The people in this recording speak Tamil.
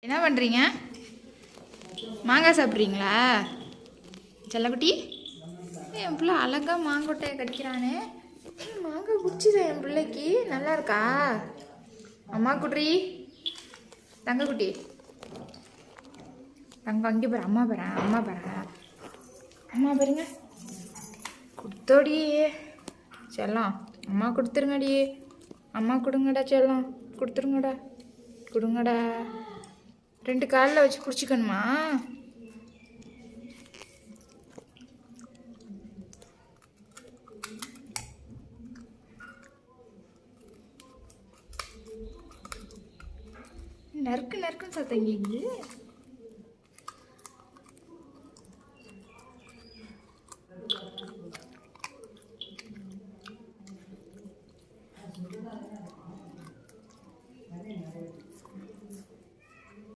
என்ன பண்ணுறீங்க? மாங்காய் சாப்பிட்றீங்களா செல்லக்குட்டி? என் பிள்ளை அழகாக மாங்கொட்டையை கடிக்கிறானே. மாங்காய் பிடிச்சிதா என் பிள்ளைக்கு? நல்லா இருக்கா? அம்மா குட்ரி, தங்கக்குட்டி, தங்கம் அங்கே பாரு. அம்மா பாரு, அம்மா பாரு, அம்மா பாருங்க. கொடுத்தோடி செல்லம். அம்மா கொடுத்துருங்கடி. அம்மா கொடுங்கடா செல்லம். கொடுத்துருங்கடா, கொடுங்கடா. 2 காலில் வச்சு பிடிச்சிக்கணுமா? நறுக்கு நறுக்குன்னு சத்தம் கேக்குது.